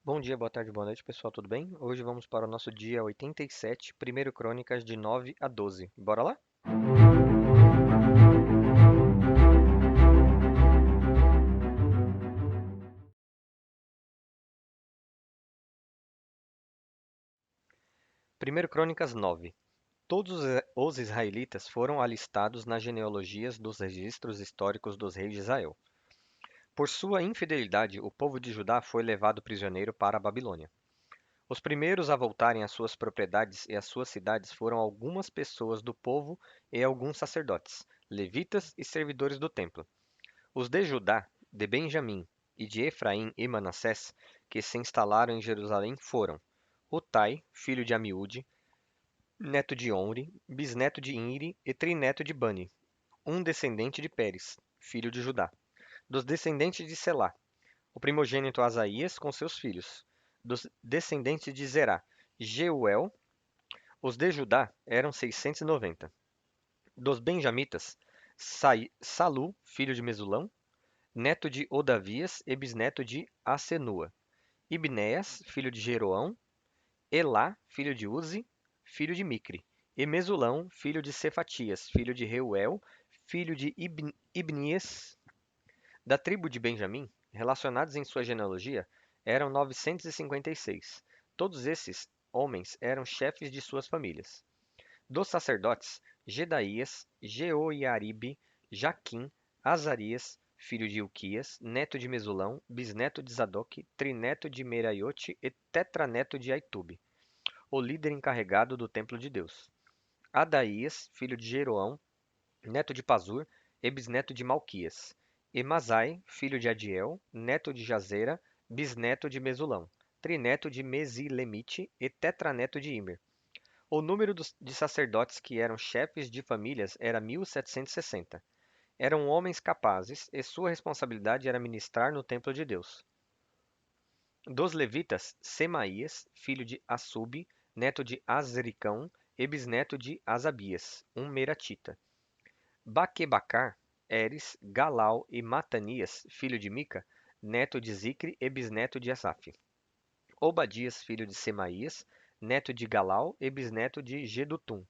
Bom dia, boa tarde, boa noite, pessoal, tudo bem? Hoje vamos para o nosso dia 87, primeiro Crônicas de 9 a 12. Bora lá? Primeiro Crônicas 9. Todos os israelitas foram alistados nas genealogias dos registros históricos dos reis de Israel. Por sua infidelidade, o povo de Judá foi levado prisioneiro para a Babilônia. Os primeiros a voltarem às suas propriedades e às suas cidades foram algumas pessoas do povo e alguns sacerdotes, levitas e servidores do templo. Os de Judá, de Benjamim e de Efraim e Manassés, que se instalaram em Jerusalém, foram Utai, filho de Amiúde, neto de Omri, bisneto de Inri e trineto de Bani, um descendente de Pérez, filho de Judá. Dos descendentes de Selá, o primogênito Asaías com seus filhos. Dos descendentes de Zerá, Jeuel. Os de Judá eram 690. Dos benjamitas, Salu, filho de Mesulão, neto de Odavias e bisneto de Asenua. Ibnéias, filho de Jeroão. Elá, filho de Uzi, filho de Micre. E Mesulão, filho de Cefatias, filho de Reuel, filho de Ibnias. Da tribo de Benjamim, relacionados em sua genealogia, eram 956. Todos esses homens eram chefes de suas famílias. Dos sacerdotes, Jedaías, Jeoiaribe, Jaquim, Azarias, filho de Ilquias, neto de Mesulão, bisneto de Zadok, trineto de Meraiote e tetraneto de Aitube, o líder encarregado do templo de Deus. Adaías, filho de Jeroão, neto de Pazur e bisneto de Malquias. Emazai, filho de Adiel, neto de Jazera, bisneto de Mesulão, trineto de Mesilemite e tetraneto de Imer. O número de sacerdotes que eram chefes de famílias era 1760. Eram homens capazes e sua responsabilidade era ministrar no templo de Deus. Dos levitas, Semaías, filho de Assub, neto de Azricão e bisneto de Asabias, um meratita. Baquebacar, Eres, Galau e Matanias, filho de Mica, neto de Zicre e bisneto de Asaf. Obadias, filho de Semaías, neto de Galau e bisneto de Gedutum.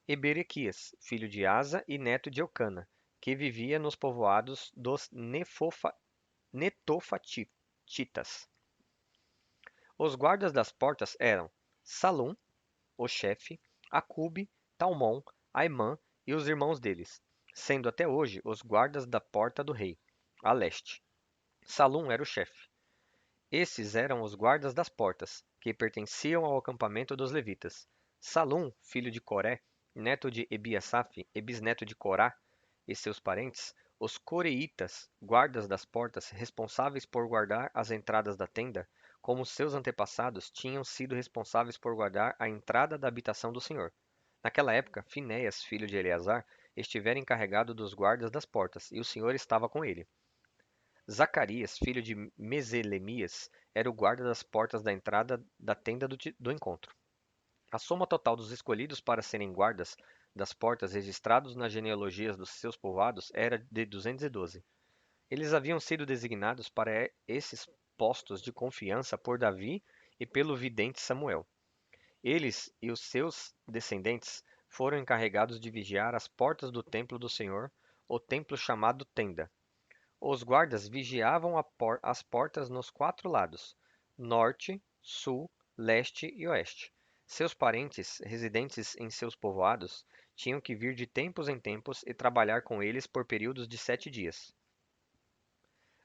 E Berequias, filho de Asa e neto de Eucana, que vivia nos povoados dos Netofatitas. Os guardas das portas eram Salum, o chefe, Acube, Talmon, Aimã e os irmãos deles, sendo até hoje os guardas da porta do rei, a leste. Salum era o chefe. Esses eram os guardas das portas, que pertenciam ao acampamento dos levitas. Salum, filho de Coré, neto de Ebiasaf e bisneto de Corá e seus parentes, os coreitas, guardas das portas, responsáveis por guardar as entradas da tenda, como seus antepassados tinham sido responsáveis por guardar a entrada da habitação do Senhor. Naquela época, Finéias, filho de Eleazar, estivera encarregado dos guardas das portas, e o Senhor estava com ele. Zacarias, filho de Meselemias, era o guarda das portas da entrada da tenda do encontro. A soma total dos escolhidos para serem guardas das portas registrados nas genealogias dos seus povoados era de 212. Eles haviam sido designados para esses postos de confiança por Davi e pelo vidente Samuel. Eles e os seus descendentes foram encarregados de vigiar as portas do templo do Senhor, o templo chamado Tenda. Os guardas vigiavam as portas nos 4 lados: norte, sul, leste e oeste. Seus parentes, residentes em seus povoados, tinham que vir de tempos em tempos e trabalhar com eles por períodos de 7 dias.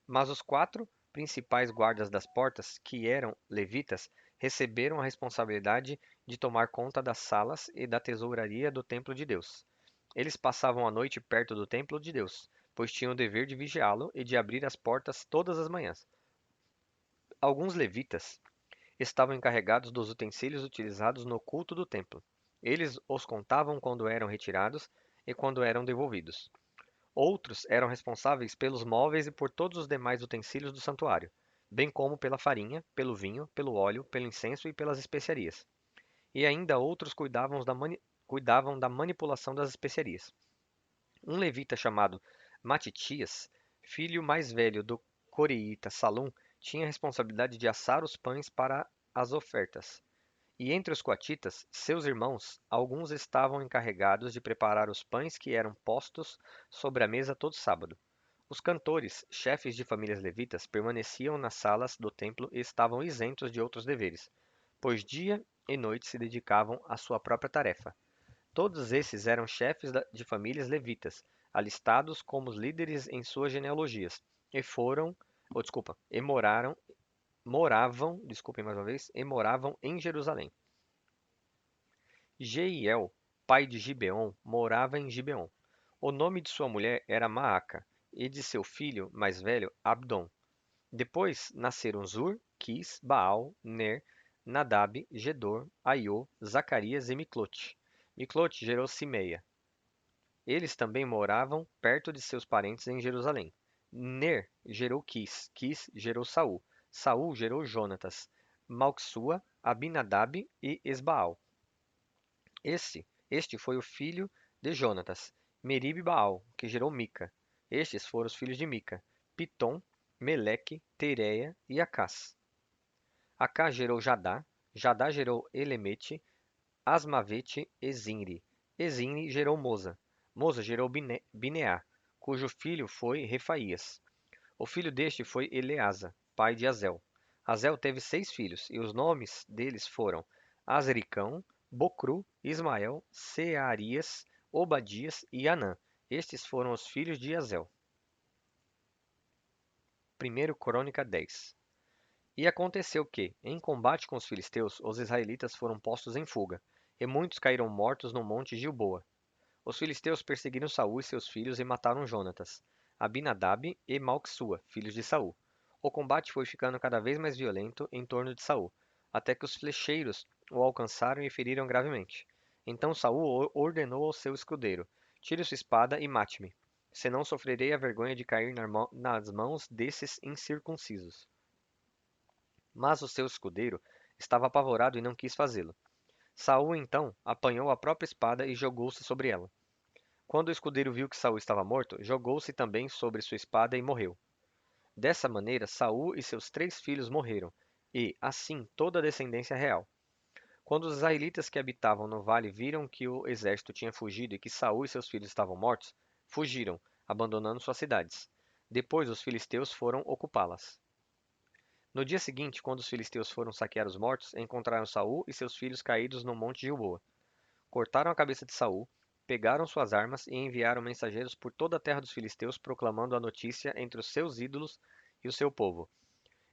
Mas os 4 principais guardas das portas, que eram levitas, receberam a responsabilidade de tomar conta das salas e da tesouraria do templo de Deus. Eles passavam a noite perto do templo de Deus, pois tinham o dever de vigiá-lo e de abrir as portas todas as manhãs. Alguns levitas estavam encarregados dos utensílios utilizados no culto do templo. Eles os contavam quando eram retirados e quando eram devolvidos. Outros eram responsáveis pelos móveis e por todos os demais utensílios do santuário, bem como pela farinha, pelo vinho, pelo óleo, pelo incenso e pelas especiarias. E ainda outros cuidavam da manipulação das especiarias. Um levita chamado Matitias, filho mais velho do coreíta Salum, tinha a responsabilidade de assar os pães para as ofertas. E entre os coatitas, seus irmãos, alguns estavam encarregados de preparar os pães que eram postos sobre a mesa todo sábado. Os cantores, chefes de famílias levitas, permaneciam nas salas do templo e estavam isentos de outros deveres, pois dia e noite se dedicavam à sua própria tarefa. Todos esses eram chefes de famílias levitas, alistados como os líderes em suas genealogias, e foram, ou desculpa, e moravam, desculpem mais uma vez, e moravam em Jerusalém. Jeiel, pai de Gibeon, morava em Gibeon. O nome de sua mulher era Maaca, e de seu filho mais velho, Abdon. Depois nasceram Zur, Quis, Baal, Ner, Nadab, Gedor, Aiô, Zacarias e Miclote. Miclote gerou Simeia. Eles também moravam perto de seus parentes em Jerusalém. Ner gerou Quis, Quis gerou Saul, Saul gerou Jonatas, Malquissua, Abinadab e Esbaal. Este foi o filho de Jonatas, Meribe-Baal, que gerou Mica. Estes foram os filhos de Mica, Pitom, Meleque, Tereia e Acás. Acás gerou Jadá, Jadá gerou Elemete, Asmavete e Zinri. E Zinri gerou Moza. Moza gerou Bineá, cujo filho foi Refaías. O filho deste foi Eleasa, pai de Azel. Azel teve 6 filhos, e os nomes deles foram Azricão, Bocru, Ismael, Searias, Obadias e Anã. Estes foram os filhos de Azel. 1 Crônica 10. E aconteceu que, em combate com os filisteus, os israelitas foram postos em fuga, e muitos caíram mortos no monte Gilboa. Os filisteus perseguiram Saul e seus filhos e mataram Jonatas, Abinadab e Malquissua, filhos de Saul. O combate foi ficando cada vez mais violento em torno de Saul, até que os flecheiros o alcançaram e feriram gravemente. Então Saul ordenou ao seu escudeiro: Tire sua espada e mate-me, senão sofrerei a vergonha de cair nas mãos desses incircuncisos. Mas o seu escudeiro estava apavorado e não quis fazê-lo. Saul então apanhou a própria espada e jogou-se sobre ela. Quando o escudeiro viu que Saul estava morto, jogou-se também sobre sua espada e morreu. Dessa maneira, Saul e seus 3 filhos morreram, e, assim, toda a descendência real. Quando os israelitas que habitavam no vale viram que o exército tinha fugido e que Saul e seus filhos estavam mortos, fugiram, abandonando suas cidades. Depois os filisteus foram ocupá-las. No dia seguinte, quando os filisteus foram saquear os mortos, encontraram Saul e seus filhos caídos no monte Gilboa. Cortaram a cabeça de Saul, pegaram suas armas e enviaram mensageiros por toda a terra dos filisteus proclamando a notícia entre os seus ídolos e o seu povo.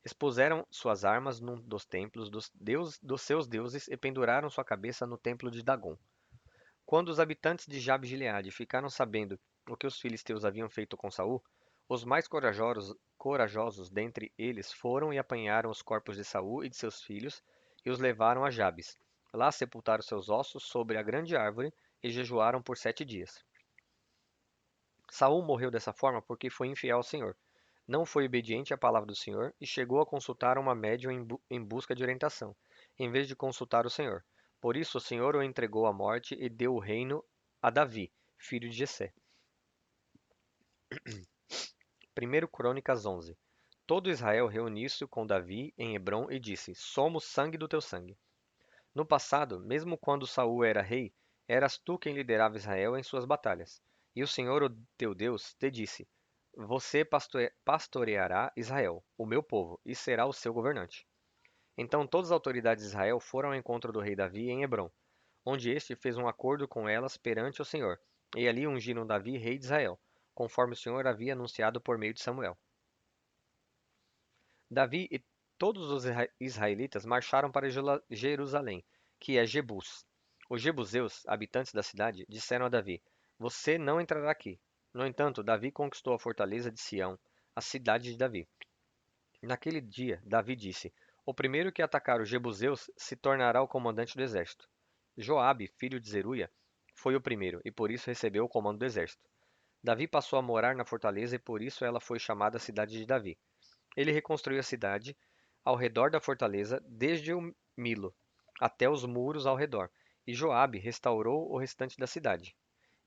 Expuseram suas armas num dos templos dos seus deuses e penduraram sua cabeça no templo de Dagom. Quando os habitantes de Jabe-Gileade ficaram sabendo o que os filisteus haviam feito com Saul, os mais corajosos dentre eles foram e apanharam os corpos de Saul e de seus filhos e os levaram a Jabes. Lá sepultaram seus ossos sobre a grande árvore e jejuaram por 7 dias. Saul morreu dessa forma porque foi infiel ao Senhor. Não foi obediente à palavra do Senhor e chegou a consultar uma médium em busca de orientação, em vez de consultar o Senhor. Por isso o Senhor o entregou à morte e deu o reino a Davi, filho de Jessé. 1 Crônicas 11. Todo Israel reuniu-se com Davi em Hebrom e disse: Somos sangue do teu sangue. No passado, mesmo quando Saul era rei, eras tu quem liderava Israel em suas batalhas. E o Senhor, o teu Deus, te disse: Você pastoreará Israel, o meu povo, e será o seu governante. Então todas as autoridades de Israel foram ao encontro do rei Davi em Hebrom, onde este fez um acordo com elas perante o Senhor. E ali ungiram Davi rei de Israel, conforme o Senhor havia anunciado por meio de Samuel. Davi e todos os israelitas marcharam para Jerusalém, que é Jebus. Os jebuseus, habitantes da cidade, disseram a Davi: Você não entrará aqui. No entanto, Davi conquistou a fortaleza de Sião, a cidade de Davi. Naquele dia, Davi disse: O primeiro que atacar os jebuseus se tornará o comandante do exército. Joabe, filho de Zeruia, foi o primeiro, e por isso recebeu o comando do exército. Davi passou a morar na fortaleza e por isso ela foi chamada Cidade de Davi. Ele reconstruiu a cidade ao redor da fortaleza, desde o Milo até os muros ao redor, e Joabe restaurou o restante da cidade.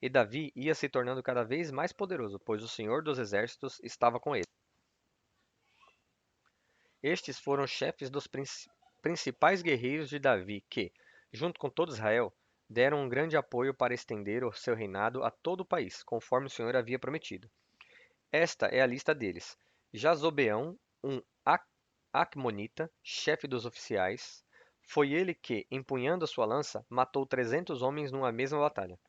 E Davi ia se tornando cada vez mais poderoso, pois o Senhor dos Exércitos estava com ele. Estes foram os chefes dos principais guerreiros de Davi que, junto com todo Israel, deram um grande apoio para estender o seu reinado a todo o país, conforme o Senhor havia prometido. Esta é a lista deles: Jazobeão, um Acmonita, chefe dos oficiais. Foi ele que, empunhando a sua lança, matou 300 homens numa mesma batalha.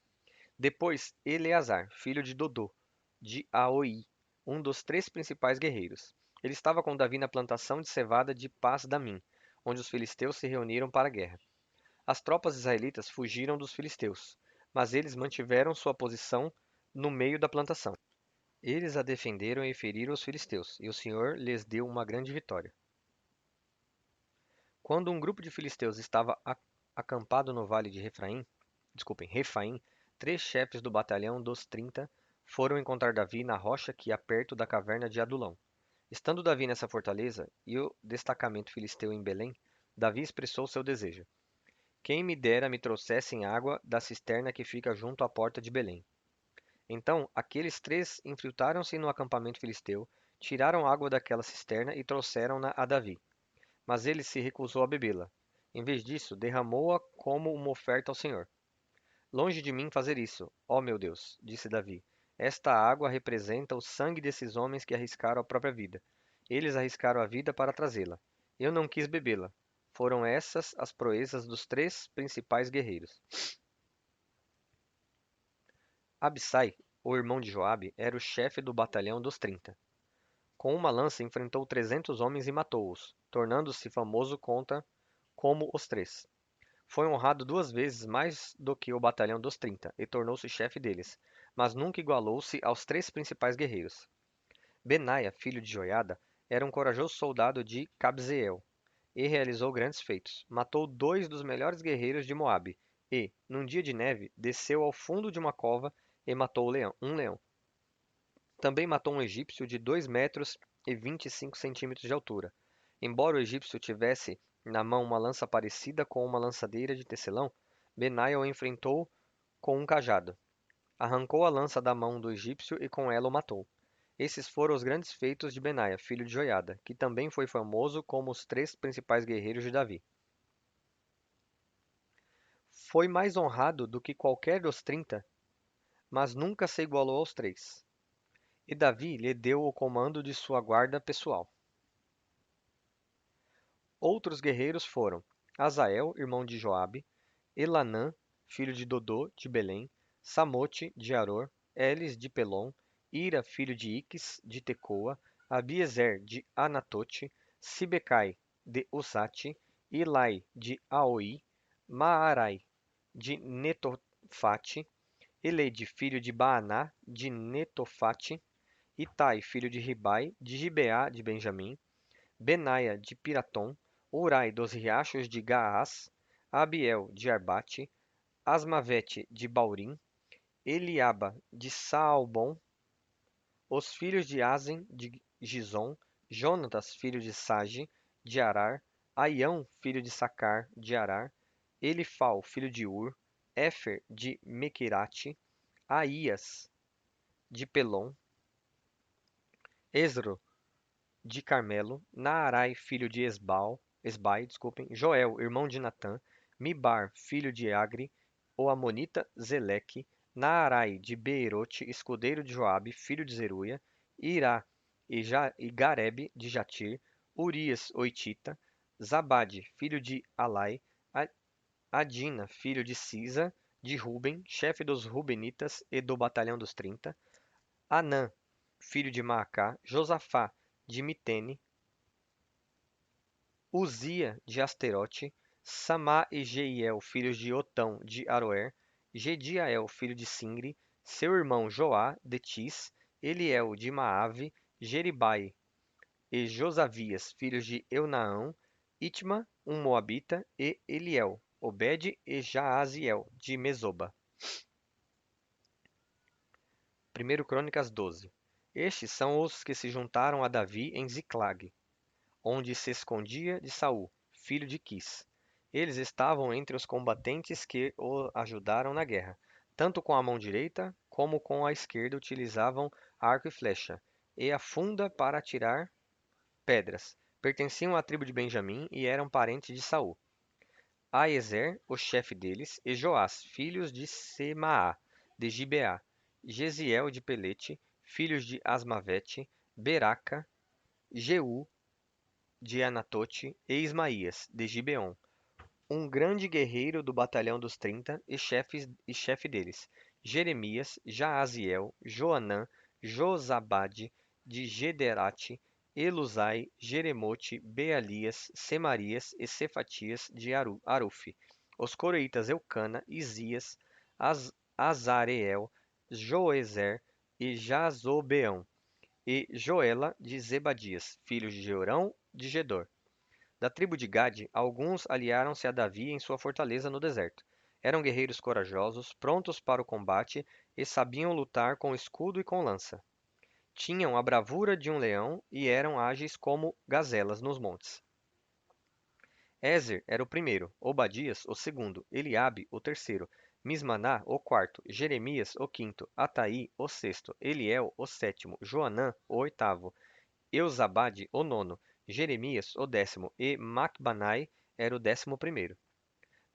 Depois, Eleazar, filho de Dodô, de Aoi, um dos três principais guerreiros. Ele estava com Davi na plantação de cevada de Pas-damim, onde os filisteus se reuniram para a guerra. As tropas israelitas fugiram dos filisteus, mas eles mantiveram sua posição no meio da plantação. Eles a defenderam e feriram os filisteus, e o Senhor lhes deu uma grande vitória. Quando um grupo de filisteus estava acampado no vale de Refaim, três chefes do batalhão dos 30 foram encontrar Davi na rocha que há perto da caverna de Adulão. Estando Davi nessa fortaleza e o destacamento filisteu em Belém, Davi expressou seu desejo: Quem me dera me trouxessem água da cisterna que fica junto à porta de Belém. Então aqueles três infiltraram-se no acampamento filisteu, tiraram água daquela cisterna e trouxeram-na a Davi. Mas ele se recusou a bebê-la. Em vez disso, derramou-a como uma oferta ao Senhor. Longe de mim fazer isso, ó meu Deus, disse Davi. Esta água representa o sangue desses homens que arriscaram a própria vida. Eles arriscaram a vida para trazê-la. Eu não quis bebê-la. Foram essas as proezas dos três principais guerreiros. Abissai, o irmão de Joabe, era o chefe do batalhão dos 30. Com uma lança enfrentou 300 homens e matou-os, tornando-se famoso como os três. Foi honrado duas vezes mais do que o batalhão dos 30 e tornou-se chefe deles, mas nunca igualou-se aos três principais guerreiros. Benaia, filho de Joiada, era um corajoso soldado de Cabzeel e realizou grandes feitos. Matou dois dos melhores guerreiros de Moabe e, num dia de neve, desceu ao fundo de uma cova e matou um leão. Também matou um egípcio de 2 metros e 25 centímetros de altura. Embora o egípcio tivesse na mão uma lança parecida com uma lançadeira de tecelão, Benaia o enfrentou com um cajado. Arrancou a lança da mão do egípcio e com ela o matou. Esses foram os grandes feitos de Benaia, filho de Joiada, que também foi famoso como os três principais guerreiros de Davi. Foi mais honrado do que qualquer dos 30, mas nunca se igualou aos três. E Davi lhe deu o comando de sua guarda pessoal. Outros guerreiros foram Azael, irmão de Joabe, Elanã, filho de Dodô, de Belém, Samote, de Aror, Elis, de Pelom, Ira, filho de Iques, de Tecoa, Abiezer, de Anatote, Sibecai, de Usate, Ilai, de Aoi, Maarai, de Netofate, Elede, filho de Baaná, de Netofate, Itai, filho de Ribai, de Gibeá de Benjamim, Benaia de Piratom, Urai dos riachos de Gaás, Abiel de Arbate, Asmavete de Baurim, Eliaba de Saalbom, os filhos de Azen de Gizom, Jonatas, filho de Sage, de Arar, Aião, filho de Sacar, de Arar, Elifal, filho de Ur, Éfer de Mequirate, Aías de Pelom, Esro de Carmelo, Naarai, filho de Esbai, Joel, irmão de Natã, Mibar, filho de Agri, o amonita Zeleque, Naarai de Beerote, escudeiro de Joabe, filho de Zeruia, Irá e Garebe de Jatir, Urias, oitita, Zabade, filho de Alai, Adina, filho de Sisa, de Ruben, chefe dos Rubenitas e do batalhão dos 30, Anã, filho de Maacá, Josafá, de Mitene, Uzia de Asterote, Samá e Jeiel, filhos de Otão de Aroer, Gediael, filho de Singri, seu irmão Joá de Tis, Eliel de Maave, Jeribai e Josavias, filhos de Eunaão, Itma, um moabita, e Eliel, Obed e Jaaziel, de Mesoba. 1 Crônicas 12. Estes são os que se juntaram a Davi em Ziclag, onde se escondia de Saul, filho de Quis. Eles estavam entre os combatentes que o ajudaram na guerra. Tanto com a mão direita como com a esquerda utilizavam arco e flecha, e a funda para atirar pedras. Pertenciam à tribo de Benjamim e eram parentes de Saul. Aezer, o chefe deles, e Joás, filhos de Semaá, de Gibeá, Gesiel de Pelete, filhos de Asmavete, Beraca, Jeú de Anatote e Ismaías, de Gibeon, um grande guerreiro do batalhão dos 30 e chefe deles, Jeremias, Jaaziel, Joanã, Josabade, de Gederate, Elusai, Jeremote, Bealias, Semarias e Cefatias de Arufe, os coroítas Eucana, Isias, Azareel, Joezer e Jazobeão, e Joela de Zebadias, filhos de Jeorão de Gedor. Da tribo de Gade, alguns aliaram-se a Davi em sua fortaleza no deserto. Eram guerreiros corajosos, prontos para o combate e sabiam lutar com escudo e com lança. Tinham a bravura de um leão e eram ágeis como gazelas nos montes. Ezer era o primeiro, Obadias o segundo, Eliabe o terceiro, Mismaná o quarto, Jeremias o quinto, Ataí o sexto, Eliel o sétimo, Joanã o oitavo, Euzabade o nono, Jeremias o décimo e Macbanai era o 11º.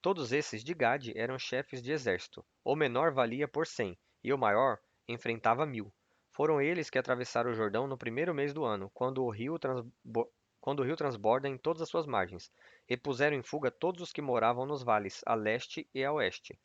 Todos esses de Gade eram chefes de exército. O menor valia por 100 e o maior enfrentava 1000. Foram eles que atravessaram o Jordão no primeiro mês do ano, quando o rio transborda em todas as suas margens, e puseram em fuga todos os que moravam nos vales, a leste e a oeste.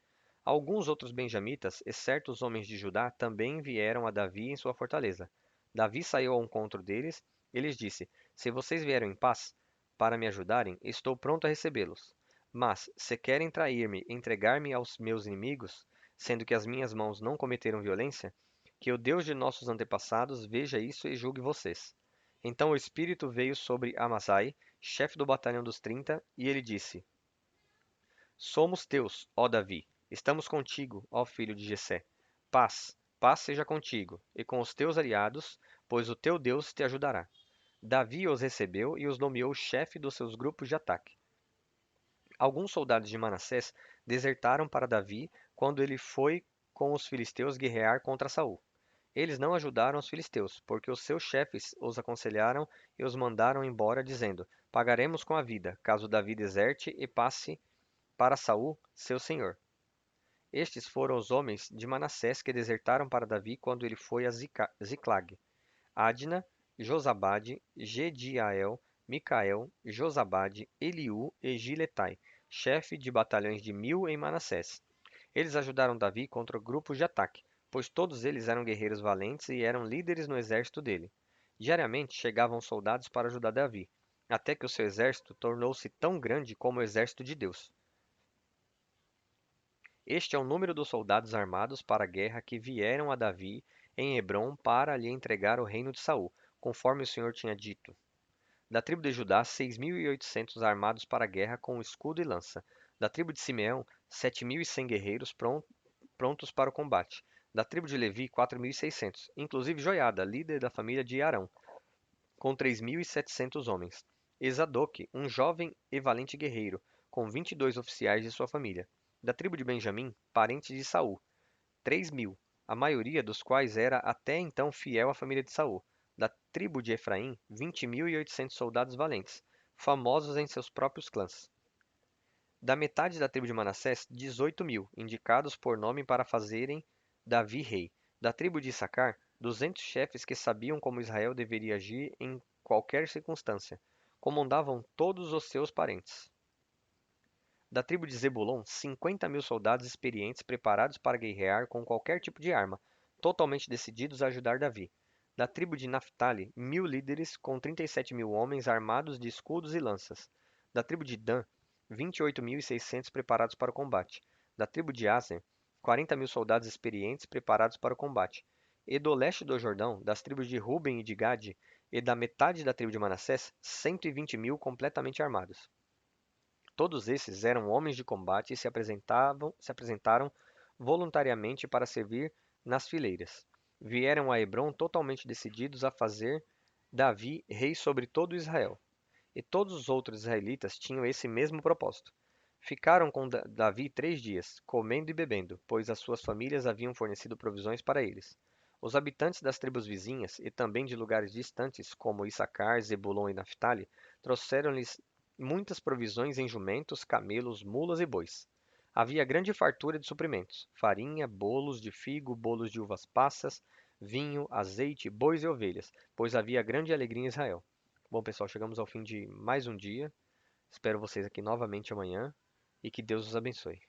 Alguns outros benjamitas e certos homens de Judá também vieram a Davi em sua fortaleza. Davi saiu ao encontro deles e lhes disse: Se vocês vieram em paz para me ajudarem, estou pronto a recebê-los. Mas, se querem trair-me e entregar-me aos meus inimigos, sendo que as minhas mãos não cometeram violência, que o Deus de nossos antepassados veja isso e julgue vocês. Então o Espírito veio sobre Amasai, chefe do batalhão dos 30, e ele disse: Somos teus, ó Davi, estamos contigo, ó filho de Jessé. Paz, paz seja contigo, e com os teus aliados, pois o teu Deus te ajudará. Davi os recebeu e os nomeou chefe dos seus grupos de ataque. Alguns soldados de Manassés desertaram para Davi quando ele foi com os filisteus guerrear contra Saul. Eles não ajudaram os filisteus, porque os seus chefes os aconselharam e os mandaram embora, dizendo: Pagaremos com a vida, caso Davi deserte e passe para Saul, seu senhor. Estes foram os homens de Manassés que desertaram para Davi quando ele foi a Ziclag: Adna, Josabade, Gediael, Micael, Josabade, Eliú e Giletai, chefe de batalhões de 1000 em Manassés. Eles ajudaram Davi contra grupos de ataque, pois todos eles eram guerreiros valentes e eram líderes no exército dele. Diariamente chegavam soldados para ajudar Davi, até que o seu exército tornou-se tão grande como o exército de Deus. Este é o número dos soldados armados para a guerra que vieram a Davi em Hebrom para lhe entregar o reino de Saul, conforme o Senhor tinha dito. Da tribo de Judá, 6.800 armados para a guerra com escudo e lança. Da tribo de Simeão, 7.100 guerreiros prontos para o combate. Da tribo de Levi, 4.600, inclusive Joiada, líder da família de Arão, com 3.700 homens. E Zadok, um jovem e valente guerreiro, com 22 oficiais de sua família. Da tribo de Benjamim, parentes de Saul, 3.000, a maioria dos quais era até então fiel à família de Saul. Da tribo de Efraim, 20.800 soldados valentes, famosos em seus próprios clãs. Da metade da tribo de Manassés, 18.000, indicados por nome para fazerem Davi rei. Da tribo de Issacar, 200 chefes que sabiam como Israel deveria agir em qualquer circunstância. Comandavam todos os seus parentes. Da tribo de Zebulon, 50.000 soldados experientes preparados para guerrear com qualquer tipo de arma, totalmente decididos a ajudar Davi. Da tribo de Naphtali, 1000 líderes com 37.000 homens armados de escudos e lanças. Da tribo de Dan, 28.600 preparados para o combate. Da tribo de Aser, 40.000 soldados experientes preparados para o combate. E do leste do Jordão, das tribos de Ruben e de Gade, e da metade da tribo de Manassés, 120.000 completamente armados. Todos esses eram homens de combate e se apresentaram voluntariamente para servir nas fileiras. Vieram a Hebrom totalmente decididos a fazer Davi rei sobre todo Israel. E todos os outros israelitas tinham esse mesmo propósito. Ficaram com Davi 3 dias, comendo e bebendo, pois as suas famílias haviam fornecido provisões para eles. Os habitantes das tribos vizinhas e também de lugares distantes, como Issacar, Zebulon e Naphtali, Trouxeram-lhes muitas provisões em jumentos, camelos, mulas e bois. Havia grande fartura de suprimentos: farinha, bolos de figo, bolos de uvas passas, vinho, azeite, bois e ovelhas, pois havia grande alegria em Israel. Bom, pessoal, chegamos ao fim de mais um dia. Espero vocês aqui novamente amanhã e que Deus os abençoe.